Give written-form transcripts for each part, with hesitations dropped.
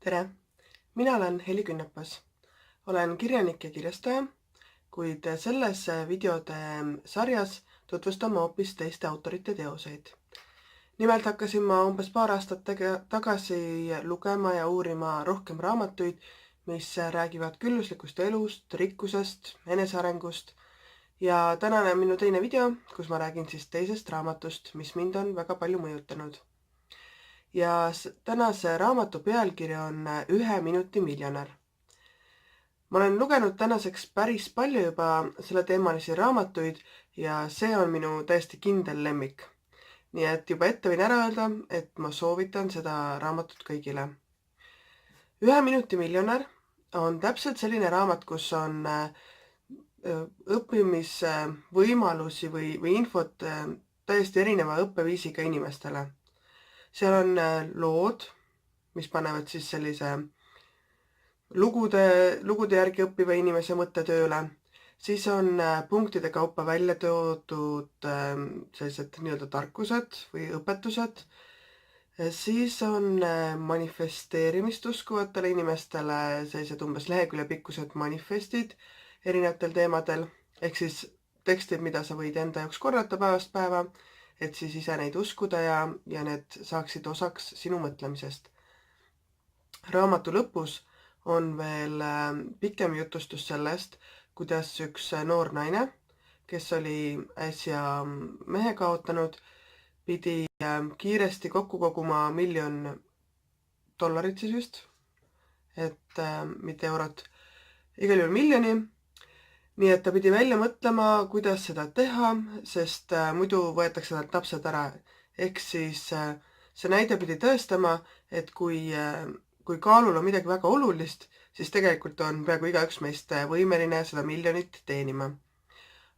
Tere! Mina olen Heli Künnapas. Olen kirjanik ja kirjastaja, kuid selles videode sarjas tutvustan ma hoopis teiste autorite teoseid. Nimelt hakkasin ma umbes paar aastat tagasi lugema ja uurima rohkem raamatuid, mis räägivad külluslikust elust, rikkusest, enesearengust ja tänane on minu teine video, kus ma räägin siis teisest raamatust, mis mind on väga palju mõjutanud. Ja tänase raamatu pealkiri on Ühe minuti miljonär. Ma olen lugenud tänaseks päris palju juba selleteemalisi raamatuid ja see on minu täiesti kindel lemmik. Nii et juba ette võin ära öelda, et ma soovitan seda raamatut kõigile. Ühe minuti miljonär on täpselt selline raamat, kus on õppimisvõimalusi või infot täiesti erineva õppeviisiga inimestele. Seal on lood, mis panevad siis sellise lugude järgi õppiva inimese mõtte tööle. Siis on punktide kaupa välja toodud sellised nii-öelda tarkused või õpetused. Siis on manifesteerimist uskuvatele inimestele sellised umbes lehekülje pikkused manifestid erinevatel teemadel. Ehk siis tekstid, mida sa võid enda jaoks korrata päevast päeva, et siis ise neid uskuda ja need saaksid osaks sinu mõtlemisest. Raamatu lõpus on veel pikem jutustus sellest, kuidas üks noor naine, kes oli äsja mehe kaotanud, pidi kiiresti kokku koguma $1 miljon siis vist, et mitte eurot, igal juhul miljoni. Nii et ta pidi välja mõtlema, kuidas seda teha, sest muidu võetakse talt lapsed ära. Ehk siis see näide pidi tõestama, et kui kaalul on midagi väga olulist, siis tegelikult on peaaegu igaüks meist võimeline seda miljonit teenima.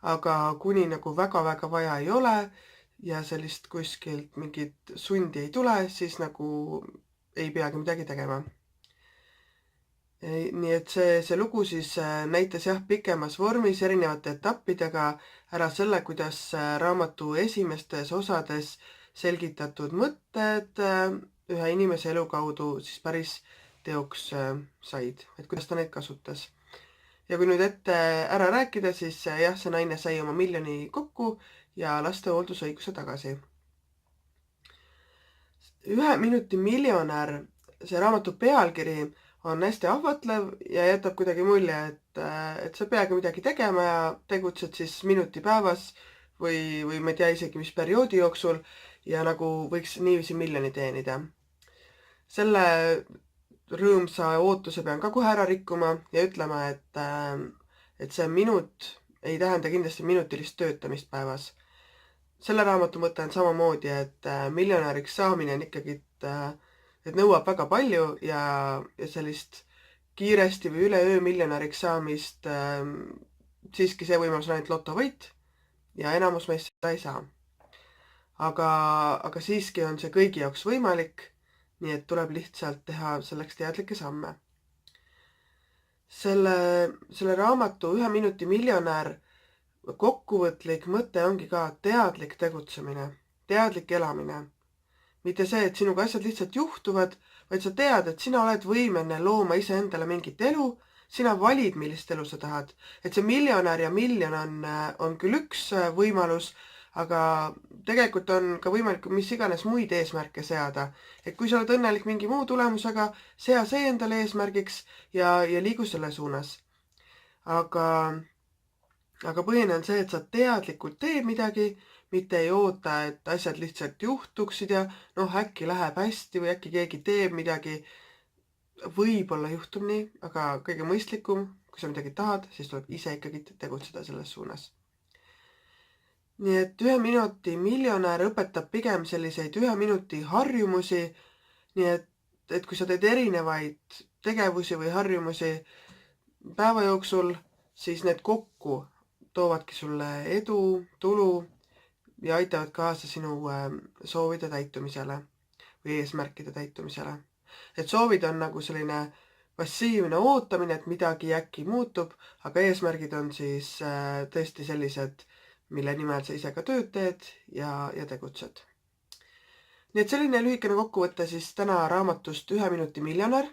Aga kuni nagu väga vaja ei ole ja sellist kuskilt mingit sundi ei tule, siis nagu ei peagi midagi tegema. Nii et see lugu siis näitas pikemas vormis erinevate etappidega ära selle, kuidas raamatu esimestes osades selgitatud mõtted ühe inimese elu kaudu siis päris teoks said, et kuidas ta neid kasutas. Ja kui nüüd ette ära rääkida, siis see naine sai oma $1 miljoni kokku ja lastehooldusõiguse tagasi. Ühe minuti miljonär, see raamatu pealkiri on hästi ahvatlev ja jätab kuidagi mulje, et sa peagi midagi tegema ja tegutsed siis minuti päevas või ma ei tea isegi mis perioodi jooksul ja nagu võiks niiviisi miljoni teenida. Selle rõõmsa ootuse pean ka kohe ära rikkuma ja ütlema, et see minut ei tähenda kindlasti minutilist töötamist päevas. Selle raamatu mõte on samamoodi, et miljonäriks saamine on ikkagi, et nõuab väga palju ja sellist kiiresti või üleöö miljonäriks saamist siiski see võimalus on ainult lotovõit ja enamus meist seda ei saa. Aga siiski on see kõigi jaoks võimalik, nii et tuleb lihtsalt teha selleks teadlikke samme. Selle raamatu Ühe minuti miljonär kokkuvõtlik mõte ongi ka teadlik tegutsemine, teadlik elamine. Mitte see, et sinuga asjad lihtsalt juhtuvad, vaid sa tead, et sina oled võimeline looma iseendale mingit elu, sina valid, millist elu sa tahad. Et see miljonär ja miljon on küll üks võimalus, aga tegelikult on ka võimalik mis iganes muid eesmärke seada. Et kui sa oled õnnelik mingi muu tulemusega, sea see endale eesmärgiks ja liigu selle suunas. Aga põhiline on see, et sa teadlikult teed midagi, mitte ei oota, et asjad lihtsalt juhtuksid ja äkki läheb hästi või äkki keegi teeb midagi. Võib-olla juhtub nii, aga kõige mõistlikum, kui sa midagi tahad, siis tuleb ise ikkagi tegutseda selles suunas. Nii et Ühe minuti miljonär õpetab pigem selliseid 1 minuti harjumusi, nii et kui sa teed erinevaid tegevusi või harjumusi päeva jooksul, siis need kokku toovadki sulle edu, tulu ja aitavad kaasa sinu soovide täitumisele või eesmärkide täitumisele. Et soovid on nagu selline passiivne ootamine, et midagi äkki muutub, aga eesmärgid on siis tõesti sellised, mille nimel sa ise ka tööd teed ja tegutsed. Nii et selline lühikene kokkuvõte siis täna raamatust Ühe minuti miljonär.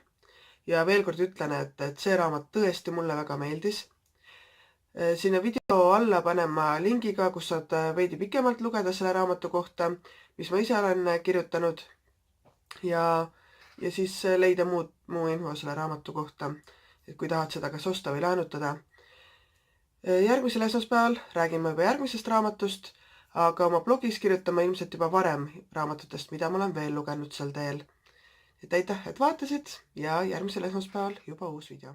ja veel kord ütlen, et see raamat tõesti mulle väga meeldis. Sinna video alla panen ma lingiga, kus saad veidi pikemalt lugeda selle raamatu kohta, mis ma ise olen kirjutanud ja siis leida muu info selle raamatu kohta, et kui tahad seda kas osta või laenutada. Järgmisel esmaspäeval räägin ma juba järgmisest raamatust, aga oma blogis kirjutan ma ilmselt juba varem raamatutest, mida ma olen veel lugenud sel teel. Et aitäh, et vaatasid ja järgmisel esmaspäeval juba uus video.